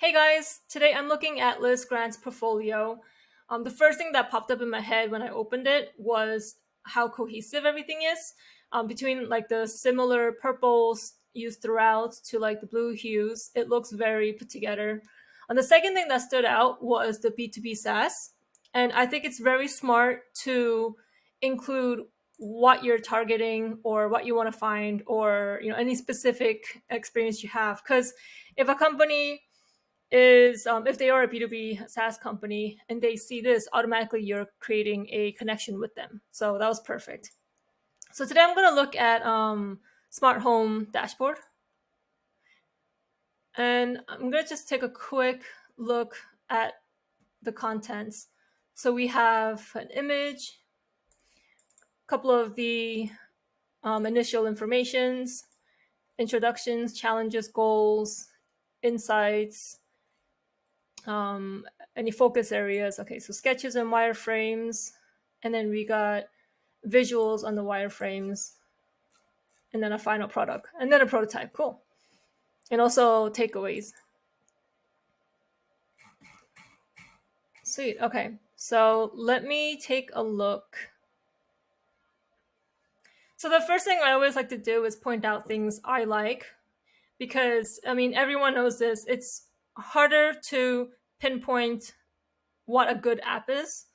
Hey guys, today I'm looking at Liz Grant's portfolio. The first thing that popped up in my head when I opened it was how cohesive everything is between like the similar purples used throughout to like the blue hues. It looks very put together. And the second thing that stood out was the B2B SaaS. And I think it's very smart to include what you're targeting or what you want to find or any specific experience you have, because if a company is if they are a B2B SaaS company and they see this, automatically you're creating a connection with them. So that was perfect. So today I'm going to look at smart home dashboard, and I'm going to just take a quick look at the contents. So we have an image, a couple of the initial informations, introductions, challenges, goals, insights, um, any focus areas. Okay, so sketches and wireframes, and then we got visuals on the wireframes, and then a final product, and then a prototype. Cool. And also takeaways. Sweet. Okay, so let me take a look. So the first thing I always like to do is point out things I like, because I mean everyone knows this. It's harder to pinpoint what a good app is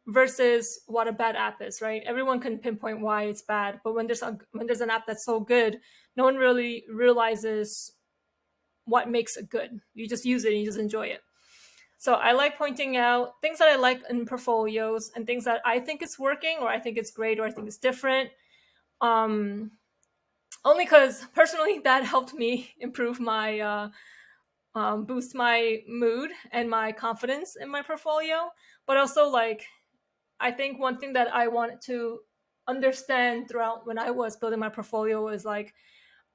versus what a bad app is, right? Everyone can pinpoint why it's bad, but when there's an app that's so good, no one really realizes what makes it good. You just use it and you just enjoy it. So I like pointing out things that I like in portfolios and things that I think is working, or I think it's great, or I think it's different. Um, Only because personally that helped me improve my boost my mood and my confidence in my portfolio. But also, like, I think one thing that I wanted to understand throughout when I was building my portfolio was like,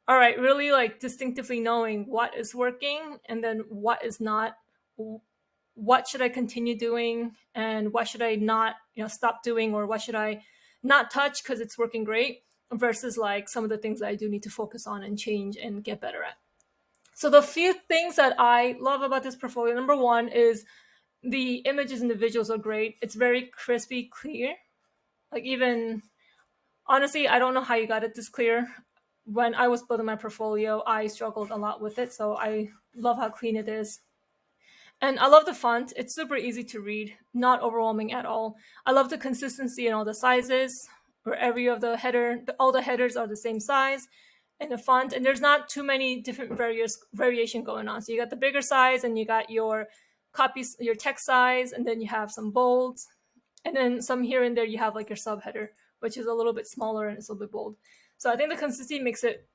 all right, really like distinctively knowing what is working and then what is not. What should I continue doing and what should I not, stop doing, or what should I not touch because it's working great, versus like some of the things that I do need to focus on and change and get better at. So the few things that I love about this portfolio, number one is the images and the visuals are great. It's very crispy, clear. Like, even honestly, I don't know how you got it this clear. When I was building my portfolio, I struggled a lot with it. So I love how clean it is. And I love the font. It's super easy to read, not overwhelming at all. I love the consistency in all the sizes, where all the headers are the same size, and the font. And there's not too many different variation going on. So you got the bigger size, and you got your copies, your text size, and then you have some bolds, and then some here and there you have like your subheader, which is a little bit smaller and it's a little bit bold. So I think the consistency makes it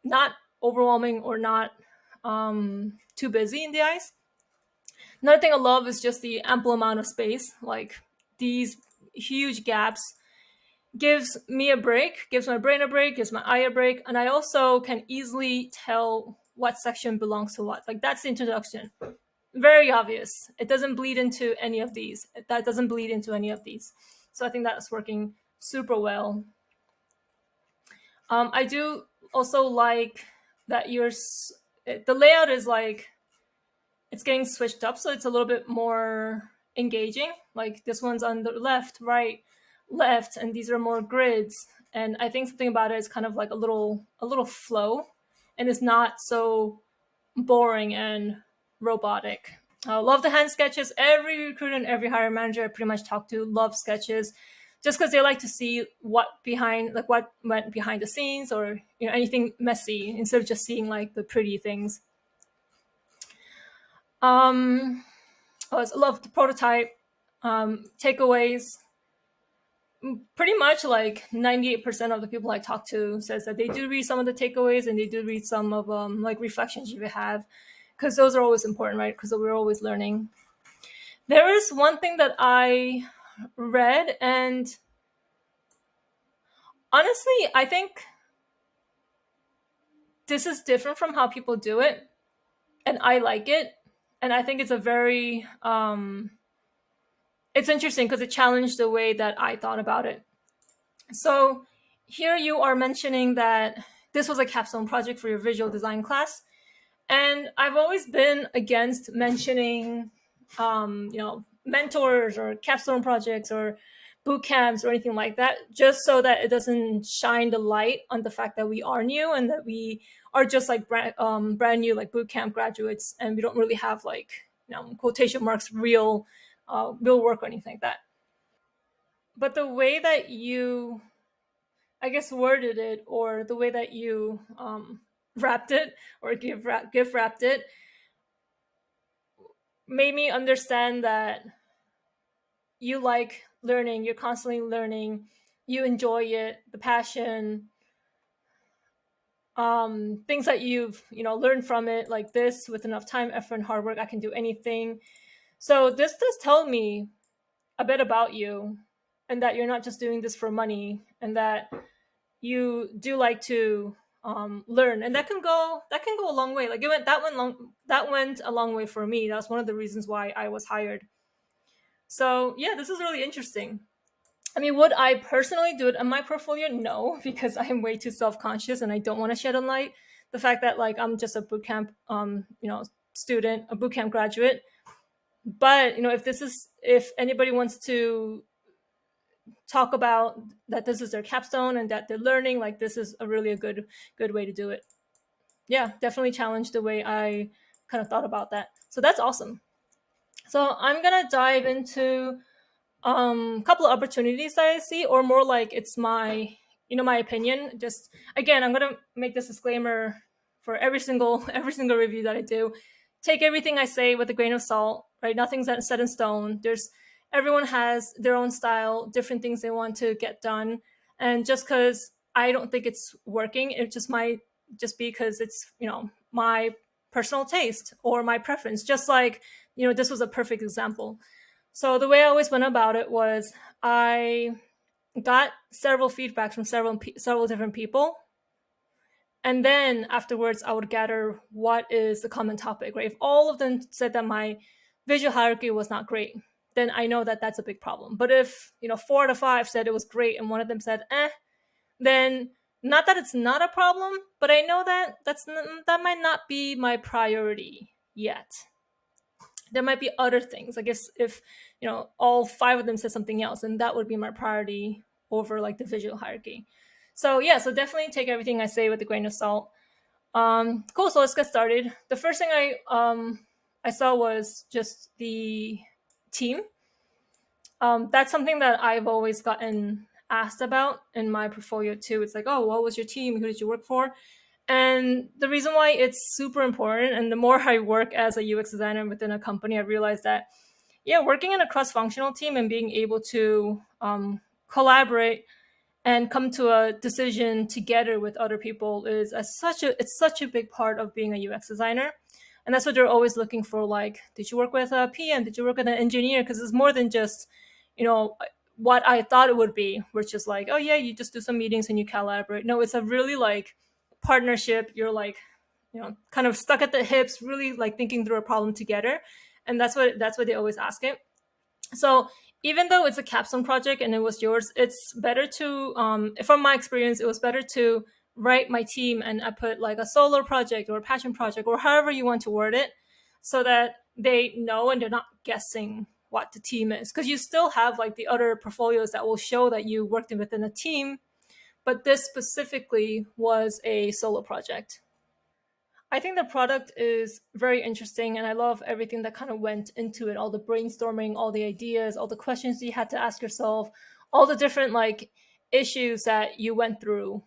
not overwhelming or not too busy in the eyes. Another thing I love is just the ample amount of space. Like, these huge gaps gives me a break, gives my brain a break, gives my eye a break, and I also can easily tell what section belongs to what. Like, that's the introduction. Very obvious. It doesn't bleed into any of these. That doesn't bleed into any of these. So I think that's working super well. I do also like that the layout is like, it's getting switched up, so it's a little bit more engaging. Like, this one's on the left, right, left, and these are more grids. And I think something about it is kind of like a little flow, and it's not so boring and robotic. I love the hand sketches. Every recruiter and every hiring manager I pretty much talk to love sketches, just because they like to see what went behind the scenes, or anything messy, instead of just seeing like the pretty things. I love the prototype. Takeaways. Pretty much like 98% of the people I talk to says that they do read some of the takeaways, and they do read some of like reflections you have, because those are always important, right? Because we're always learning. There is one thing that I read, and honestly, I think this is different from how people do it, and I like it. And I think it's a very it's interesting because it challenged the way that I thought about it. So here you are mentioning that this was a capstone project for your visual design class, And I've always been against mentioning, mentors or capstone projects or boot camps or anything like that, just so that it doesn't shine the light on the fact that we are new and that we are just like brand new, like boot camp graduates, and we don't really have like, quotation marks, real work or anything like that. But the way that you, I guess, worded it, or the way that you wrapped it, or gift wrapped it, made me understand that you like learning, you're constantly learning, you enjoy it, the passion, things that you've learned from it, like this, with enough time, effort, and hard work, I can do anything. So this does tell me a bit about you, and that you're not just doing this for money, and that you do like to learn, and that can go a long way. Like that went a long way for me. That's one of the reasons why I was hired. So yeah, this is really interesting. I mean, would I personally do it in my portfolio? No, because I am way too self-conscious and I don't want to shed a light the fact that like I'm just a bootcamp student, a bootcamp graduate. But if anybody wants to talk about that this is their capstone and that they're learning, like this is a really a good way to do it. Yeah, definitely challenge the way I kind of thought about that. So that's awesome. So I'm gonna dive into couple of opportunities that I see, or more like it's my my opinion. Just again, I'm gonna make this disclaimer for every single review that I do. Take everything I say with a grain of salt, right? Nothing's set in stone. There's Everyone has their own style, different things they want to get done, and just because I don't think it's working, it just might just be because it's my personal taste or my preference. Just like this was a perfect example. So the way I always went about it was I got several feedbacks from several different people, and then afterwards I would gather what is the common topic. Right? If all of them said that my visual hierarchy was not great, then I know that that's a big problem. But if 4 out of 5 said it was great and one of them said then not that it's not a problem, but I know that that might not be my priority yet. There might be other things. I guess if all 5 of them said something else, and that would be my priority over like the visual hierarchy. So yeah, so definitely take everything I say with a grain of salt. Cool. So let's get started. The first thing I saw was just the team. That's something that I've always gotten asked about in my portfolio too. It's like, oh, what was your team? Who did you work for? And the reason why it's super important, and the more I work as a UX designer within a company, I realized that, yeah, working in a cross-functional team and being able to collaborate and come to a decision together with other people is it's such a big part of being a UX designer. And that's what they're always looking for. Like, did you work with a PM? Did you work with an engineer? Because it's more than just, you know, what I thought it would be, which is like, oh yeah, you just do some meetings and you collaborate. No, it's a really like partnership. You're like, kind of stuck at the hips, really like thinking through a problem together. And that's what they always ask it. So even though it's a capstone project and it was yours, it's better to, from my experience, it was better to write my team and I put like a solo project or a passion project or however you want to word it, so that they know and they're not guessing what the team is. Because you still have like the other portfolios that will show that you worked within a team, but this specifically was a solo project. I think the product is very interesting, and I love everything that kind of went into it, all the brainstorming, all the ideas, all the questions you had to ask yourself, all the different like issues that you went through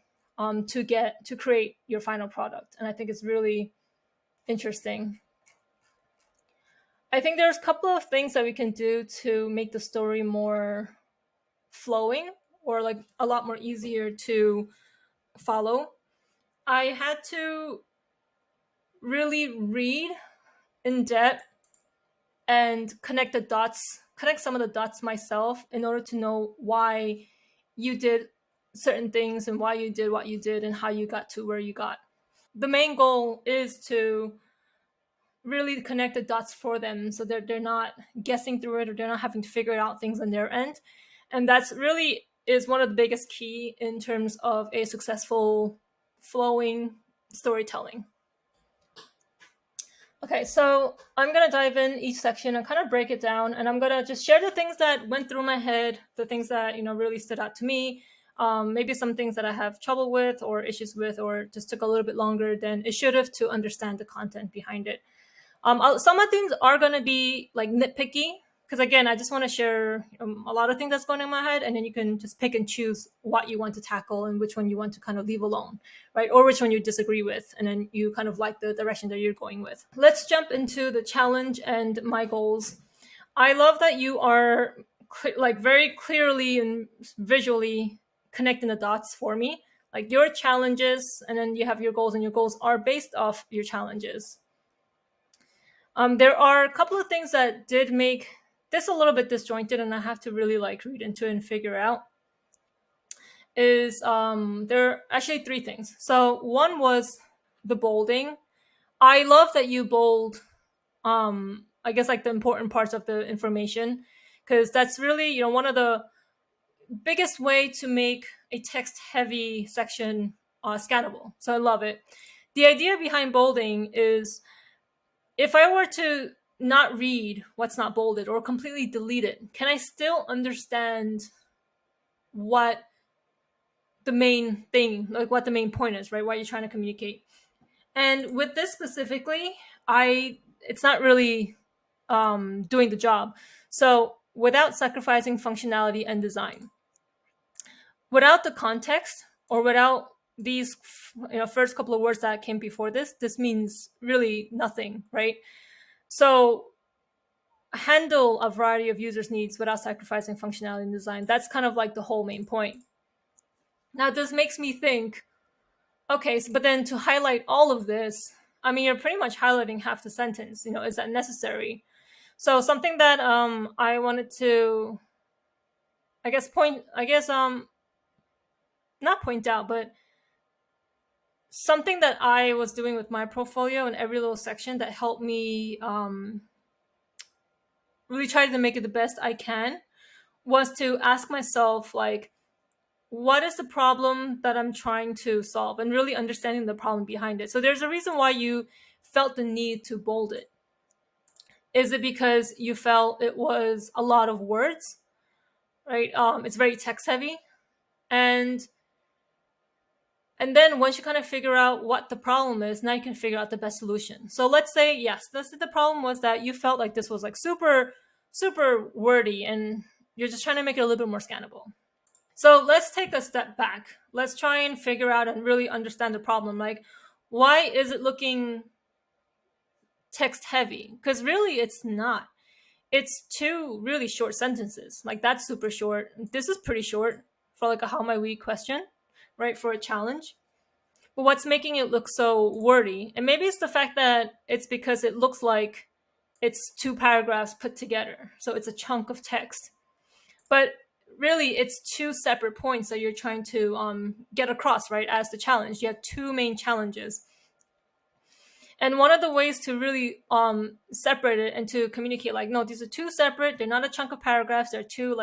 to create your final product. And I think it's really interesting. I think there's a couple of things that we can do to make the story more flowing, or like a lot more easier to follow. I had to really read in depth and connect some of the dots myself in order to know why you did certain things and why you did what you did and how you got to where you got. The main goal is to really connect the dots for them, so that they're not guessing through it or they're not having to figure out things on their end. And that's really is one of the biggest key in terms of a successful flowing storytelling. Okay, so I'm gonna dive in each section and kind of break it down, and I'm gonna just share the things that went through my head, the things that really stood out to me. Maybe some things that I have trouble with or issues with, or just took a little bit longer than it should have to understand the content behind it. Some of the things are going to be like nitpicky because again, I just want to share a lot of things that's going in my head, and then you can just pick and choose what you want to tackle and which one you want to kind of leave alone, right? Or which one you disagree with, and then you kind of like the direction that you're going with. Let's jump into the challenge and my goals. I love that you are like very clearly and visually connecting the dots for me. Like your challenges, and then you have your goals, and your goals are based off your challenges. There are a couple of things that did make this a little bit disjointed, and I have to really like read into it and figure out. Is there are actually three things. So one was the bolding. I love that you bold. I guess like the important parts of the information, because that's really one of the biggest way to make a text heavy section scannable. So I love it. The idea behind bolding is if I were to not read what's not bolded or completely delete it, can I still understand what the main thing, like what the main point is, right? What you're trying to communicate. And with this specifically, it's not really doing the job. So without sacrificing functionality and design, without the context or without these first couple of words that came before this means really nothing, right? So handle a variety of users' needs without sacrificing functionality and design. That's kind of like the whole main point. Now, this makes me think, okay, but then to highlight all of this, I mean, you're pretty much highlighting half the sentence. Is that necessary? So something that I wanted to, not point out, but something that I was doing with my portfolio in every little section that helped me really try to make it the best I can was to ask myself, like, what is the problem that I'm trying to solve, and really understanding the problem behind it. So there's a reason why you felt the need to bold it. Is it because you felt it was a lot of words, right? It's very text heavy, and then once you kind of figure out what the problem is, now you can figure out the best solution. So let's say, yes, the problem was that you felt like this was like super, super wordy, and you're just trying to make it a little bit more scannable. So let's take a step back. Let's try and figure out and really understand the problem. Like, why is it looking text heavy? Because really, it's not. It's two really short sentences. Like, that's super short. This is pretty short for like a how my week question, right? For a challenge. But what's making it look so wordy? And maybe it's the fact that it's because it looks like it's two paragraphs put together. So it's a chunk of text. But really, it's two separate points that you're trying to get across, right? As the challenge, you have two main challenges. And one of the ways to really separate it and to communicate, like, no, these are two separate. They're not a chunk of paragraphs. They're two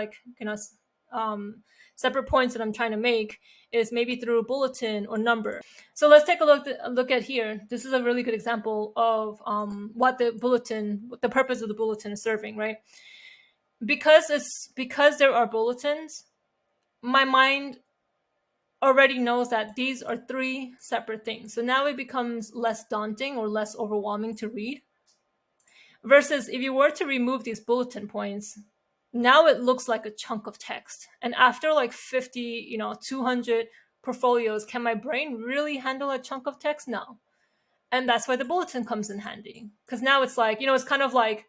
separate points that I'm trying to make, is maybe through a bulletin or number. So let's take a look at here. This is a really good example of what the purpose of the bulletin is serving, right? Because there are bulletins, my mind already knows that these are three separate things. So now it becomes less daunting or less overwhelming to read. Versus if you were to remove these bulletin points, now it looks like a chunk of text. And after like 50, 200 portfolios, can my brain really handle a chunk of text? No. And that's why the bulletin comes in handy. Because now it's like, it's kind of like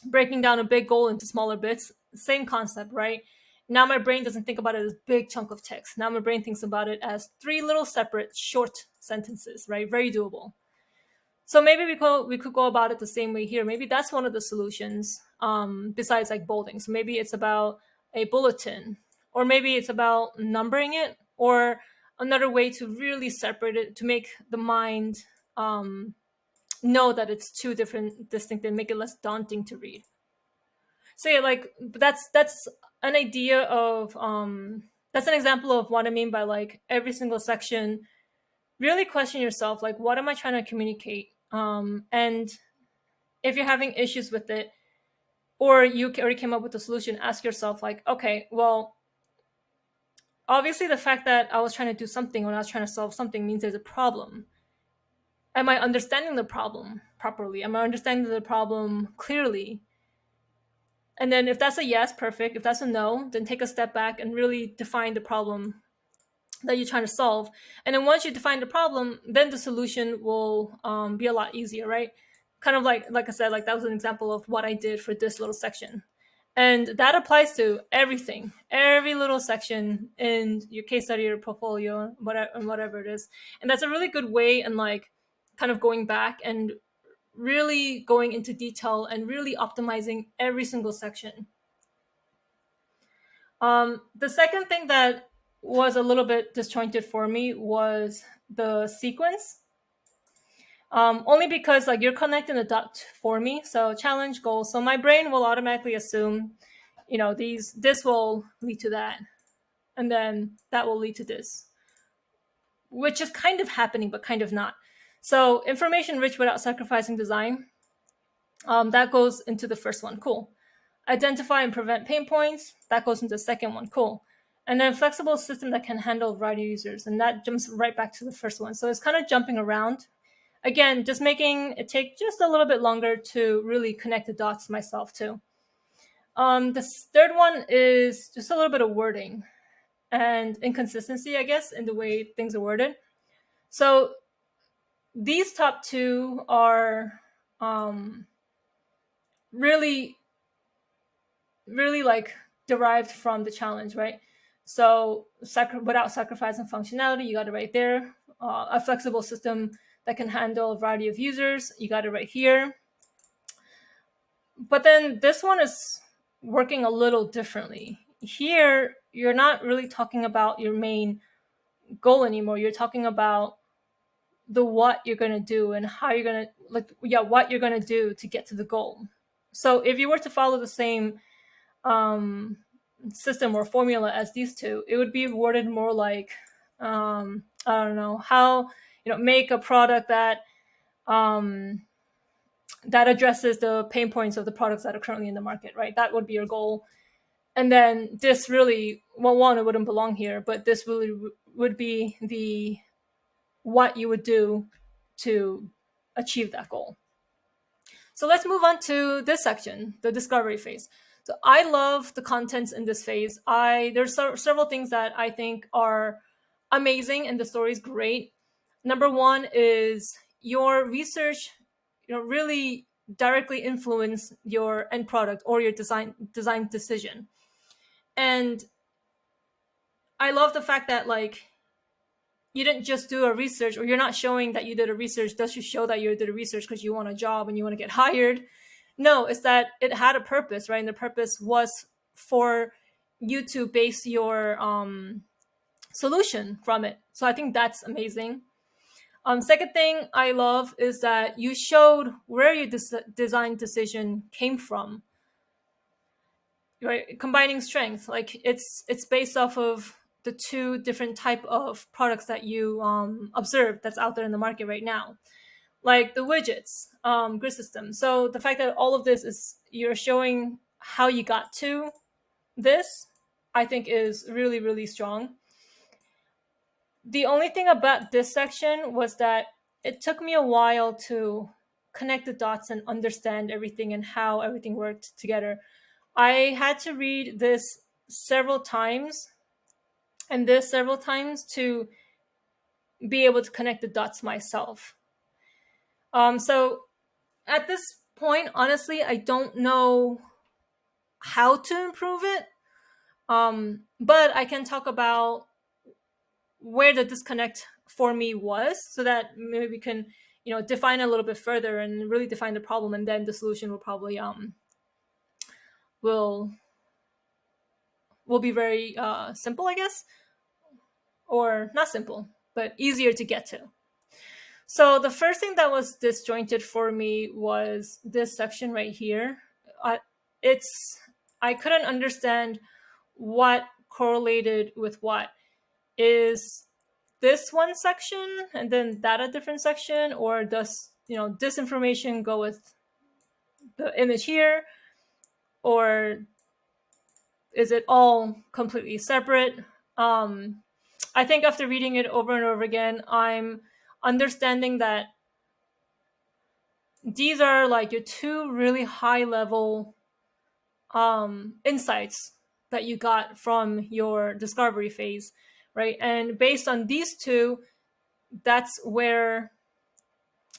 breaking down a big goal into smaller bits. Same concept, right? Now my brain doesn't think about it as a big chunk of text. Now my brain thinks about it as three little separate short sentences, right? Very doable. So maybe we could go about it the same way here. Maybe that's one of the solutions, besides like bolding. So maybe it's about a bulletin, or maybe it's about numbering it, or another way to really separate it to make the mind know that it's two different distinct and make it less daunting to read. So yeah, like that's an idea of that's an example of what I mean by like every single section. Really question yourself, like, what am I trying to communicate? And if you're having issues with it, or you already came up with a solution, ask yourself, like, okay, well, obviously the fact that I was trying to do something when I was trying to solve something means there's a problem. Am I understanding the problem properly? Am I understanding the problem clearly? And then if that's a yes, perfect. If that's a no, then take a step back and really define the problem that you're trying to solve. And then once you define the problem, then the solution will be a lot easier, right? Kind of like I said, like that was an example of what I did for this little section. And that applies to everything, every little section in your case study or portfolio, whatever it is. And that's a really good way, and like kind of going back and really going into detail and really optimizing every single section. The second thing that was a little bit disjointed for me was the sequence. Only because like you're connecting the dot for me. So challenge, goal. So my brain will automatically assume, this will lead to that, and then that will lead to this, which is kind of happening, but kind of not. So information rich without sacrificing design. That goes into the first one. Cool. Identify and prevent pain points. That goes into the second one. Cool. And then flexible system that can handle a variety of users. And that jumps right back to the first one. So it's kind of jumping around. Again, just making it take just a little bit longer to really connect the dots myself too. The third one is just a little bit of wording and inconsistency, I guess, in the way things are worded. So these top two are really, really like derived from the challenge, right? So without sacrificing functionality, you got it right there. A flexible system that can handle a variety of users, you got it right here. But then this one is working a little differently. Here, you're not really talking about your main goal anymore. You're talking about the what you're going to do and how you're going to what you're going to do to get to the goal. So if you were to follow the same system or formula as these two, it would be worded more like, I don't know, how, make a product that that addresses the pain points of the products that are currently in the market, right? That would be your goal. And then this really, well, one, it wouldn't belong here, but this really would be the what you would do to achieve that goal. So let's move on to this section, the discovery phase. So I love the contents in this phase. There's several things that I think are amazing and the story is great. Number one is your research, really directly influence your end product or your design decision. And I love the fact that like you didn't just do a research, or you're not showing that you did a research just to show that you did a research because you want a job and you want to get hired. No, it's that it had a purpose, right? And the purpose was for you to base your solution from it. So I think that's amazing. Second thing I love is that you showed where your design decision came from. Right, combining strengths, like it's based off of the two different type of products that you observe that's out there in the market right now, like the widgets, grid system. So the fact that all of this is you're showing how you got to this, I think is really, really strong. The only thing about this section was that it took me a while to connect the dots and understand everything and how everything worked together. I had to read this several times and this several times to be able to connect the dots myself. So at this point, honestly, I don't know how to improve it. But I can talk about where the disconnect for me was, so that maybe we can, define a little bit further and really define the problem, and then the solution will probably will be very simple, I guess, or not simple, but easier to get to. So the first thing that was disjointed for me was this section right here. It's I couldn't understand what correlated with what. Is this one section and then that a different section, or does this information go with the image here, or is it all completely separate? I think after reading it over and over again, I'm understanding that these are like your two really high level insights that you got from your discovery phase, right? And based on these two, that's where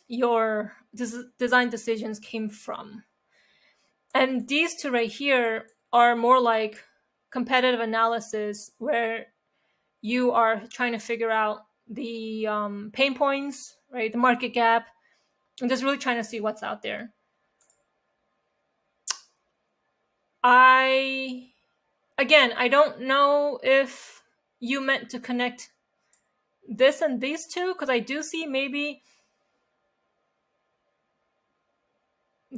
your design decisions came from. And these two right here are more like competitive analysis, where you are trying to figure out the pain points, right? The market gap, and just really trying to see what's out there. I don't know if you meant to connect this and these two, because I do see maybe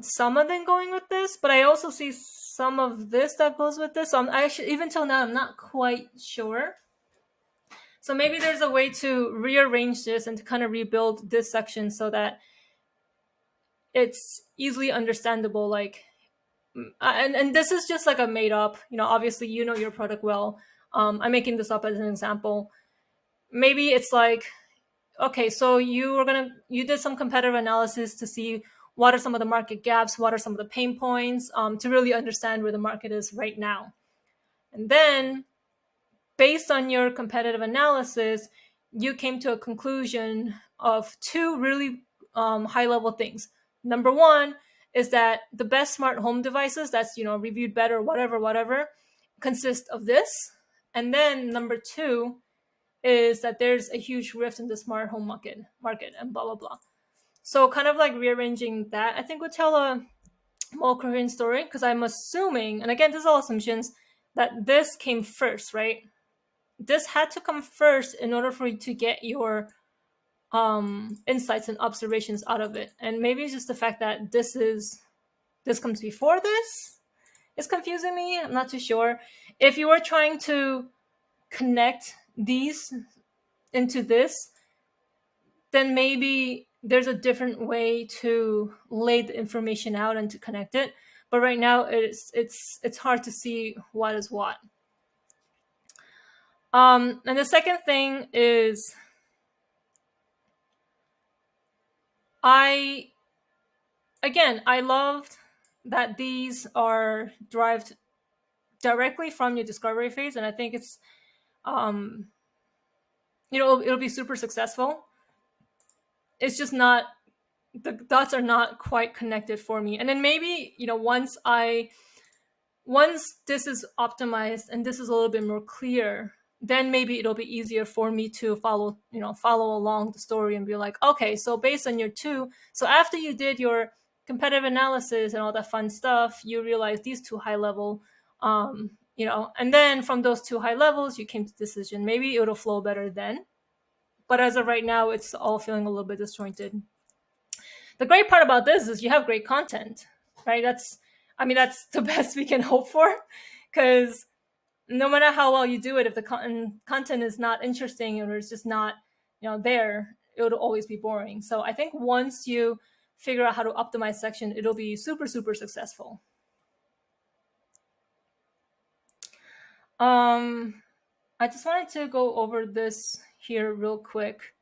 some of them going with this, but I also see some of this that goes with this. So I'm actually, even till now, I'm not quite sure. So maybe there's a way to rearrange this and to kind of rebuild this section so that it's easily understandable. Like, and this is just like a made up, obviously your product well. I'm making this up as an example. Maybe it's like, okay, so you did some competitive analysis to see what are some of the market gaps, what are some of the pain points, to really understand where the market is right now. And then based on your competitive analysis, you came to a conclusion of two really high level things. Number one is that the best smart home devices that's reviewed better, whatever, consist of this. And then number two is that there's a huge rift in the smart home market and blah blah blah. So kind of like rearranging that, I think would tell a more coherent story, because I'm assuming, and again, this is all assumptions, that this came first, right? This had to come first in order for you to get your insights and observations out of it. And maybe it's just the fact that this comes before this is confusing me. I'm not too sure. If you were trying to connect these into this, then maybe there's a different way to lay the information out and to connect it. But right now it's hard to see what is what. And the second thing is, I loved that these are derived directly from your discovery phase, and I think it's it'll be super successful. It's just not, the dots are not quite connected for me. And then maybe once this is optimized and this is a little bit more clear, then maybe it'll be easier for me to follow along the story and be like, okay, so based on your two, so after you did your competitive analysis and all that fun stuff, you realize these two high level, and then from those two high levels, you came to decision. Maybe it'll flow better then. But as of right now, it's all feeling a little bit disjointed. The great part about this is you have great content, right? That's the best we can hope for, because no matter how well you do it, if the content is not interesting or it's just not there, it'll always be boring. So I think once you figure out how to optimize section, it'll be super, super successful. I just wanted to go over this here real quick.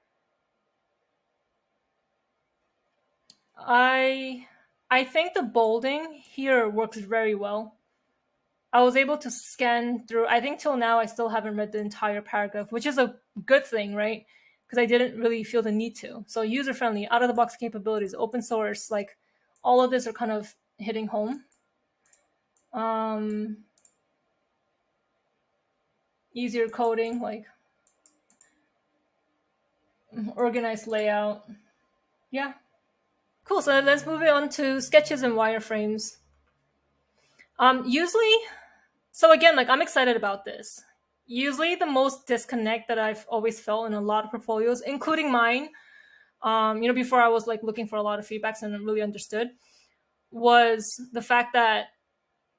I think the bolding here works very well. I was able to scan through, I think till now I still haven't read the entire paragraph, which is a good thing, right? Because I didn't really feel the need to. So user-friendly, out-of-the-box capabilities, open source, like all of this are kind of hitting home. Easier coding, like organized layout. Yeah. Cool, so let's move it on to sketches and wireframes. Usually, so again, like I'm excited about this. Usually the most disconnect that I've always felt in a lot of portfolios, including mine, before I was like looking for a lot of feedbacks and really understood, was the fact that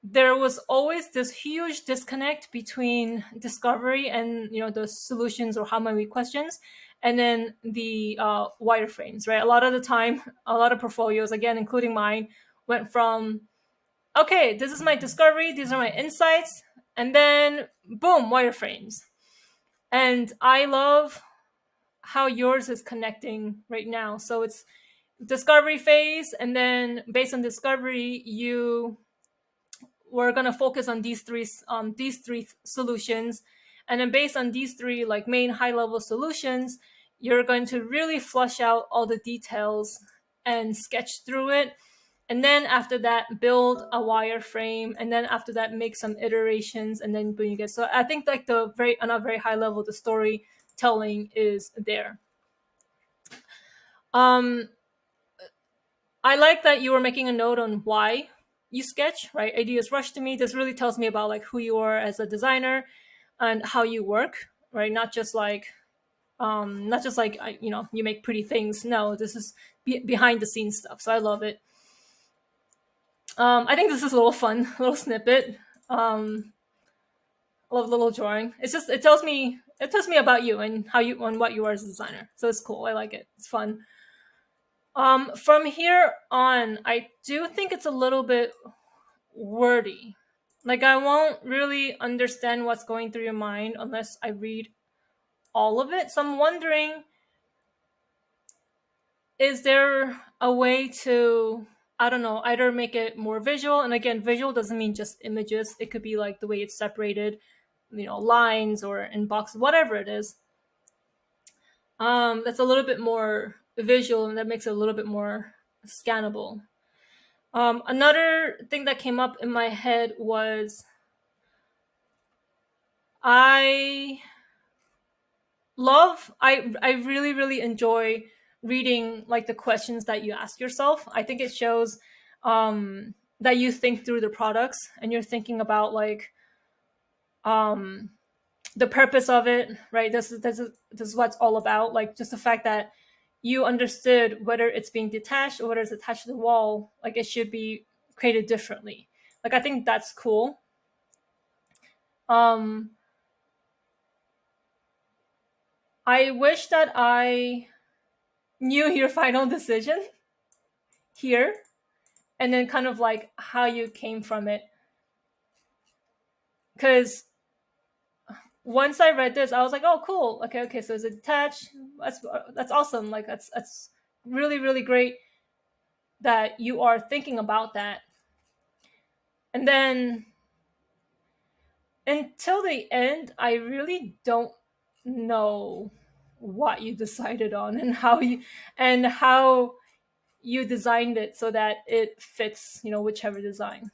there was always this huge disconnect between discovery and the solutions or how many questions, and then the wireframes, right? A lot of the time, a lot of portfolios, again, including mine, went from, okay, this is my discovery, these are my insights, and then boom, wireframes. And I love how yours is connecting right now. So it's discovery phase, and then based on discovery, we're gonna focus on these three solutions, and then based on these three like main high level solutions, you're going to really flush out all the details and sketch through it, and then after that build a wireframe, and then after that make some iterations, and then bring it. So I think like the very on a very high level, the storytelling is there. um I like that you were making a note on why you sketch, right? Ideas rush to me. This really tells me about like who you are as a designer and how you work, right? Not just like you make pretty things. No, this is behind the scenes stuff. So I love it. I think this is a little fun, little snippet. I love the little drawing. It's just it tells me about you and how you and what you are as a designer. So it's cool. I like it. It's fun. From here on, I do think it's a little bit wordy. Like I won't really understand what's going through your mind unless I read all of it. So I'm wondering, is there a way to, I don't know, either make it more visual, and again, visual doesn't mean just images. It could be like the way it's separated, lines or in boxes, whatever it is. That's a little bit more visual and that makes it a little bit more scannable. Another thing that came up in my head was I I really really enjoy reading like the questions that you ask yourself. I think it shows that you think through the products and you're thinking about like um the purpose of it, right? This is what it's all about. Like just the fact that you understood whether it's being detached or whether it's attached to the wall, like it should be created differently. Like I think that's cool. um I wish that I knew your final decision here, and then kind of like how you came from it. Because once I read this, I was like, oh, cool. Okay, okay. So it's attached. That's awesome. Like that's really really great that you are thinking about that. And then until the end, I really don't know what you decided on and how you designed it so that it fits, whichever design.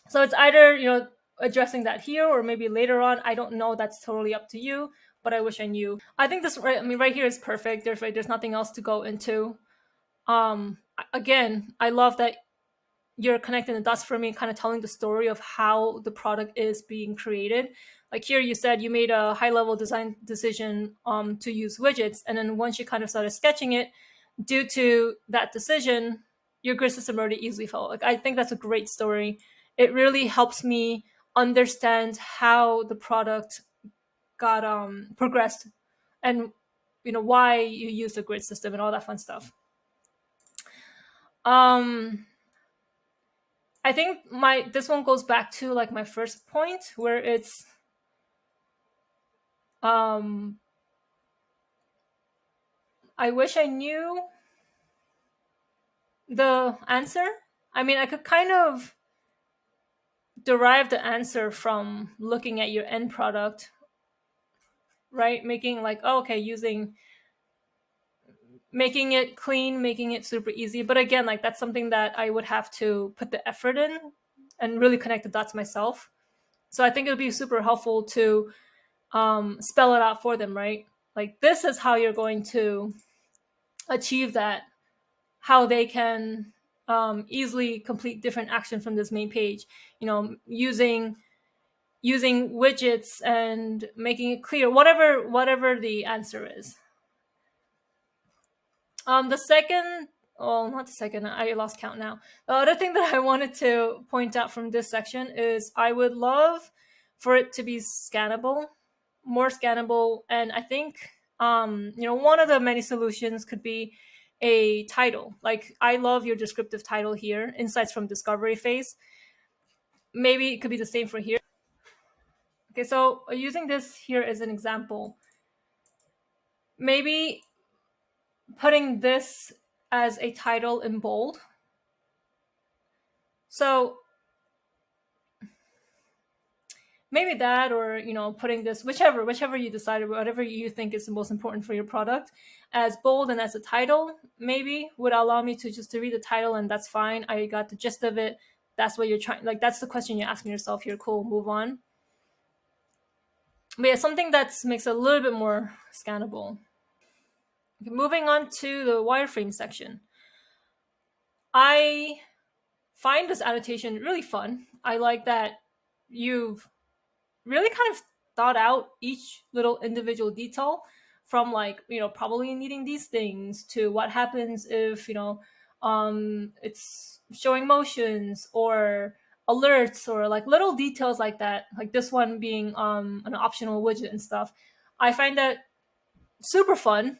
So it's either, addressing that here or maybe later on. I don't know. That's totally up to you. But I wish I knew. I think this right. I mean, right here is perfect. There's nothing else to go into. Again, I love that you're connecting the dots for me, kind of telling the story of how the product is being created. Like here, you said you made a high level design decision to use widgets, and then once you kind of started sketching it, due to that decision, your grid system already easily fell. Like I think that's a great story. It really helps me understand how the product got progressed, and why you use the grid system and all that fun stuff. Um, I think this one goes back to like my first point where it's um I wish I knew the answer. I mean, I could kind of derive the answer from looking at your end product, right? Making like, oh, okay, making it clean, making it super easy. But again, like that's something that I would have to put the effort in and really connect the dots myself. So I think it would be super helpful to spell it out for them, right? Like this is how you're going to achieve that, how they can easily complete different actions from this main page, using widgets and making it clear, whatever the answer is. The second, well, not the second, I lost count now. The other thing that I wanted to point out from this section is I would love for it to be scannable, more scannable. And I think one of the many solutions could be a title. Like, I love your descriptive title here, insights from discovery phase. Maybe it could be the same for here. Okay, so using this here as an example, maybe putting this as a title in bold. So maybe that, or putting this, whichever you decided, whatever you think is the most important for your product, as bold and as a title, maybe would allow me to just to read the title, and that's fine. I got the gist of it. That's what you're trying, like, that's the question you're asking yourself here. Cool, move on. But yeah, something that makes it a little bit more scannable. Okay, moving on to the wireframe section. I find this annotation really fun. I like that you've really kind of thought out each little individual detail, from, like, probably needing these things, to what happens if it's showing motions or alerts, or like little details like that, like this one being an optional widget and stuff. I find that super fun,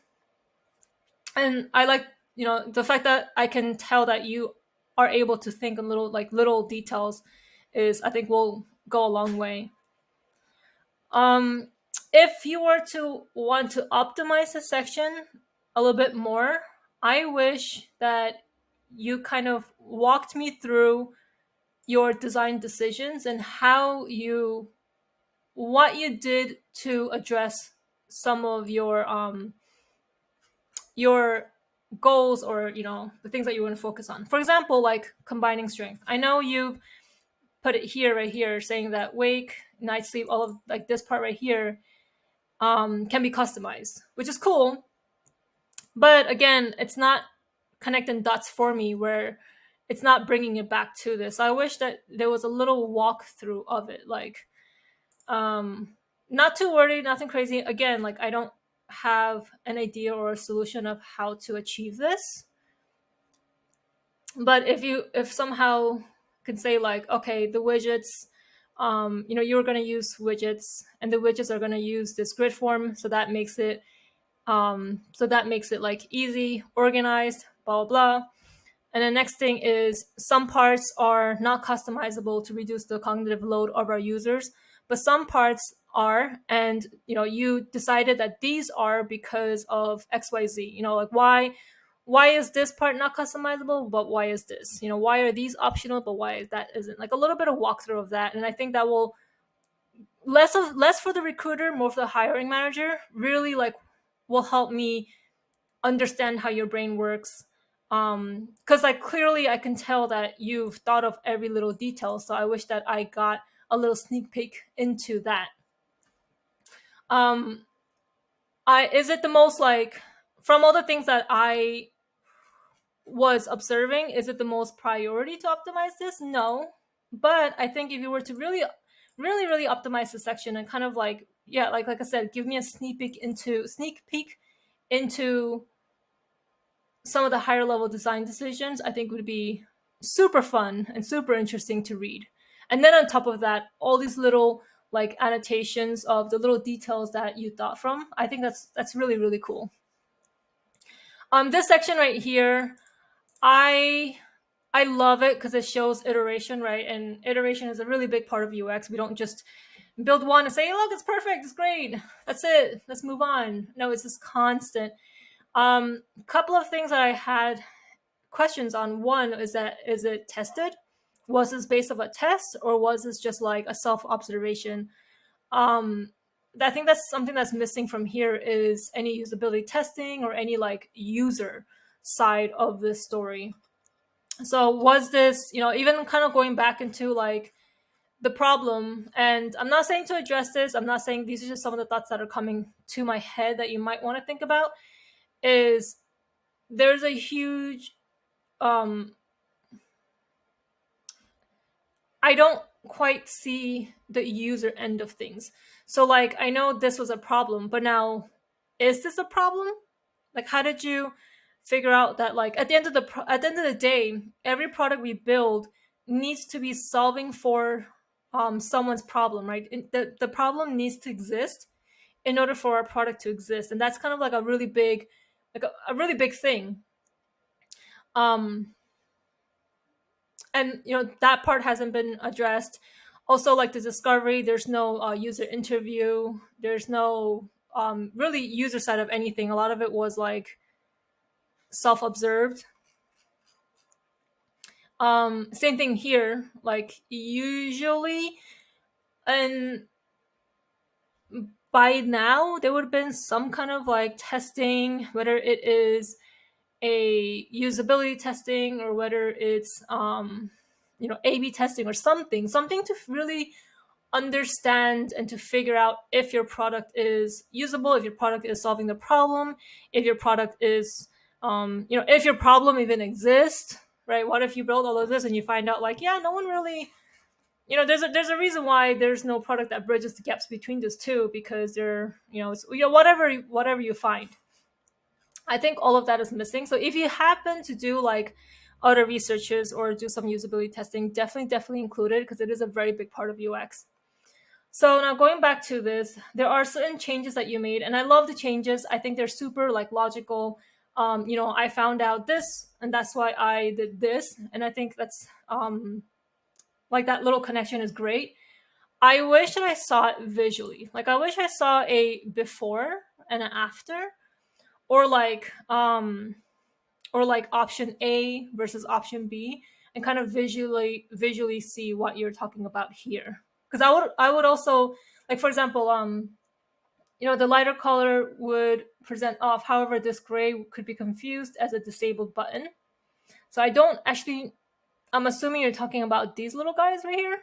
and I like the fact that I can tell that you are able to think in little details, is, I think, will go a long way. um if you were to want to optimize the section a little bit more, I wish that you kind of walked me through your design decisions, and what you did to address some of your goals, or the things that you want to focus on. For example, like combining strength. I know you've put it here, right here, saying that wake, night sleep, all of, like, this part right here can be customized, which is cool. But again, it's not connecting dots for me, where it's not bringing it back to this. I wish that there was a little walkthrough of it. Like, not too worried, nothing crazy. Again, like, I don't have an idea or a solution of how to achieve this. But if somehow could say, like, okay, the widgets, you're going to use widgets, and the widgets are going to use this grid form, so that makes it like easy, organized, blah blah blah. And the next thing is, some parts are not customizable to reduce the cognitive load of our users, but some parts are, and you decided that these are because of XYZ. Like, why is this part not customizable, but why is this? Why are these optional, but why that isn't? Like, a little bit of walkthrough of that, and I think that will less for the recruiter, more for the hiring manager. Really, like, will help me understand how your brain works, because, like, clearly I can tell that you've thought of every little detail, so I wish that I got a little sneak peek into that. I Is it the most, like, from all the things that I was observing, is it the most priority to optimize this? No. But I think if you were to really really really optimize the section, and kind of, like, yeah, like I said, give me a sneak peek into some of the higher level design decisions, I think would be super fun and super interesting to read. And then on top of that, all these little, like, annotations of the little details that you thought from. I think that's really really cool. This section right here, I I love it because it shows iteration, right? And iteration is a really big part of UX. We don't just build one and say, look, it's perfect, it's great, that's it, let's move on. No, it's this constant. Couple of things that I had questions on. One is that, is it tested? Was this based off a test, or was this just like a self observation? I think that's something that's missing from here, is any usability testing or any, like, user side of this story. So was this, even kind of going back into, like, the problem, and I'm not saying to address this, I'm not saying, these are just some of the thoughts that are coming to my head that you might want to think about, is there's a huge I don't quite see the user end of things. So, like, I know this was a problem, but now, is this a problem? Like, how did you figure out that, like, at the end of the day, every product we build needs to be solving for someone's problem, right? The problem needs to exist in order for our product to exist. And that's kind of like a really big, like a really big thing. Um, and that part hasn't been addressed. Also, like the discovery, there's no user interview, there's no really user side of anything. A lot of it was like self-observed. Same thing here, like usually, and by now there would have been some kind of like testing, whether it is a usability testing or whether it's A/B testing or something to really understand and to figure out if your product is usable, if your product is solving the problem, if your product is if your problem even exists, right? What if you build all of this and you find out like, yeah, no one really, there's a reason why there's no product that bridges the gaps between those two, because they're, it's, whatever you find. I think all of that is missing. So if you happen to do like other researches or do some usability testing, definitely include it, because it is a very big part of UX. So now going back to this, there are certain changes that you made, and I love the changes. I think they're super like logical. I found out this, and that's why I did this, and I think that's like that little connection is great. I wish that I saw it visually. Like I wish I saw a before and an after, or like option A versus option B, and kind of visually see what you're talking about here. Because I would also, like, for example, the lighter color would present off. However, this gray could be confused as a disabled button. So I don't actually. I'm assuming you're talking about these little guys right here.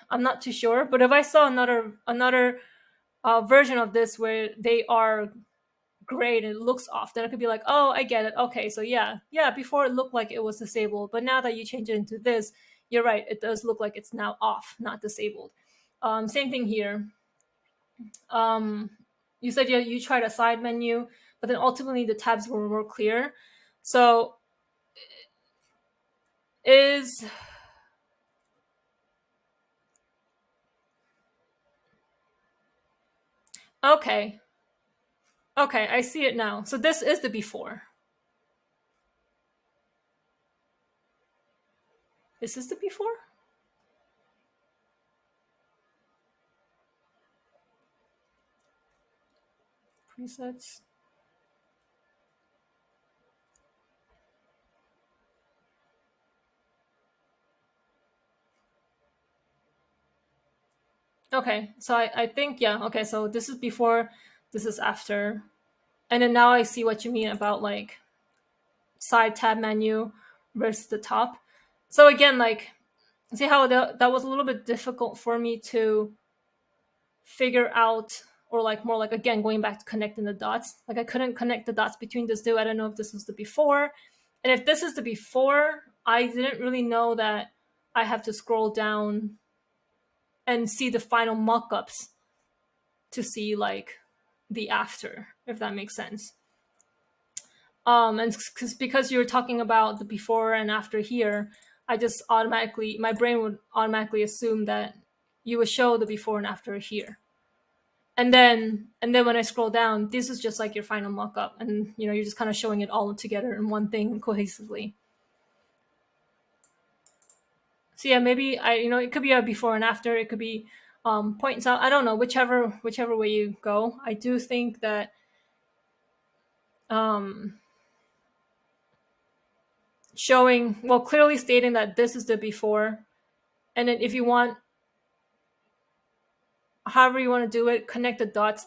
I'm not too sure, but if I saw another version of this where they are great and it looks off, then I could be like, oh, I get it. Okay, so yeah, before it looked like it was disabled, but now that you change it into this, you're right, it does look like it's now off, not disabled. Same thing here. You said you tried a side menu, but then ultimately the tabs were more clear. So is okay. Okay, I see it now. So this is the before. This is the before? Presets. Okay, so I think, yeah, okay, so this is before, this is after. And then now I see what you mean about like side tab menu versus the top. So again, like, see how that was a little bit difficult for me to figure out, or like more like, again, going back to connecting the dots. Like I couldn't connect the dots between these two. I don't know if this was the before. And if this is the before, I didn't really know that I have to scroll down and see the final mock-ups to see like the after, if that makes sense. And because you're talking about the before and after here, I just automatically, my brain would automatically assume that you would show the before and after here. And then when I scroll down, this is just like your final mock-up, and you're just kind of showing it all together in one thing cohesively. So yeah, maybe it could be a before and after. It could be points out. I don't know, whichever way you go. I do think that showing, well, clearly stating that this is the before, and then if you want, however you want to do it, connect the dots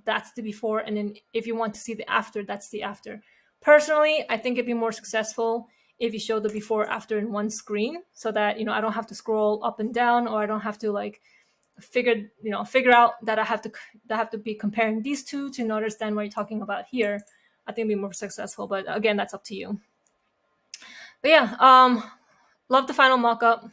that's the before, and then if you want to see the after, that's the after. Personally, I think it'd be more successful if you show the before after in one screen, so that I don't have to scroll up and down, or I don't have to like figure out that I have to be comparing these two to understand what you're talking about here. I think it'd be more successful, but again, that's up to you. But yeah, love the final mock-up.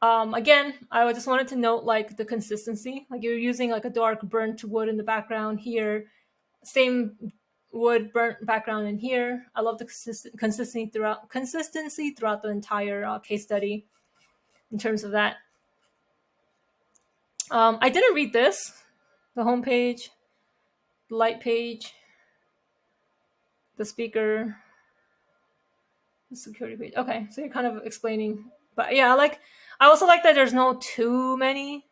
Again, I just wanted to note like the consistency. Like you're using like a dark burnt wood in the background here, same wood burnt background in here. I love the consistency throughout the entire case study in terms of that. I didn't read this. The homepage, the light page, the speaker, the security page. Okay, so you're kind of explaining, but yeah, I also like that there's no too many.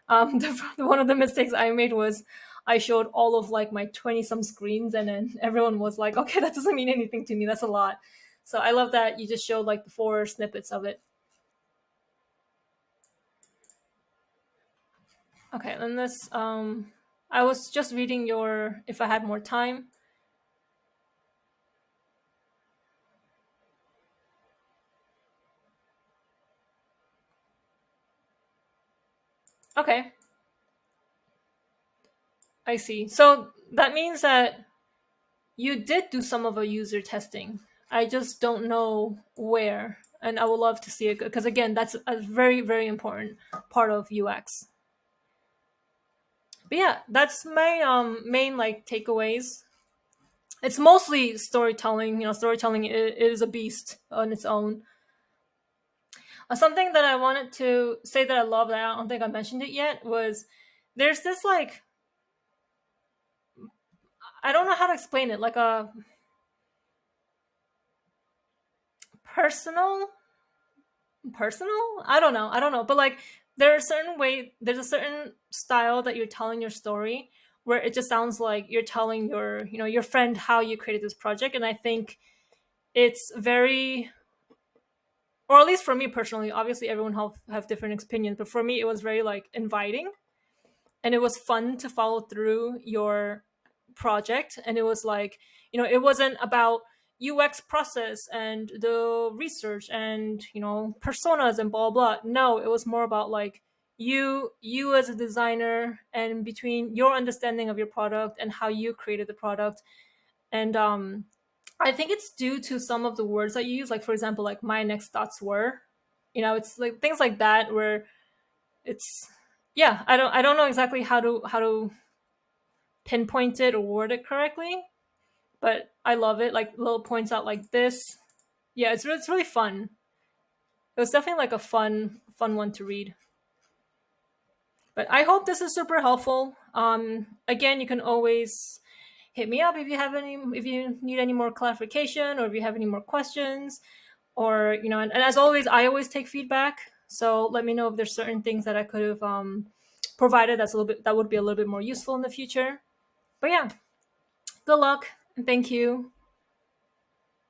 One of the mistakes I made was I showed all of like my 20 some screens, and then everyone was like, "Okay, that doesn't mean anything to me. That's a lot." So I love that you just showed like the four snippets of it. Okay, and this I was just reading your if I had more time. Okay, I see. So that means that you did do some of a user testing. I just don't know where, and I would love to see it because again, that's a very very important part of UX. But yeah, that's my main like takeaways. It's mostly storytelling. Storytelling is a beast on its own. Something that I wanted to say that I love that I don't think I mentioned it yet was there's this like I don't know how to explain it, like a personal I don't know, but like there's a certain style that you're telling your story where it just sounds like you're telling your friend how you created this project. And I think it's very, or at least for me personally, obviously everyone have different opinions, but for me it was very like inviting, and it was fun to follow through your project. And it was like, it wasn't about UX process and the research and personas and blah blah. No, it was more about like you as a designer, and between your understanding of your product and how you created the product. And I think it's due to some of the words that you use, like for example, like my next thoughts were, it's like things like that where it's, yeah, I don't know exactly how to pinpoint it or word it correctly, but I love it. Like little points out like this. Yeah, it's really fun. It was definitely like a fun one to read. But I hope this is super helpful. Again, you can always hit me up if you need any more clarification, or if you have any more questions, or and as always, I always take feedback. So let me know if there's certain things that I could have provided that would be a little bit more useful in the future. But yeah, good luck and thank you.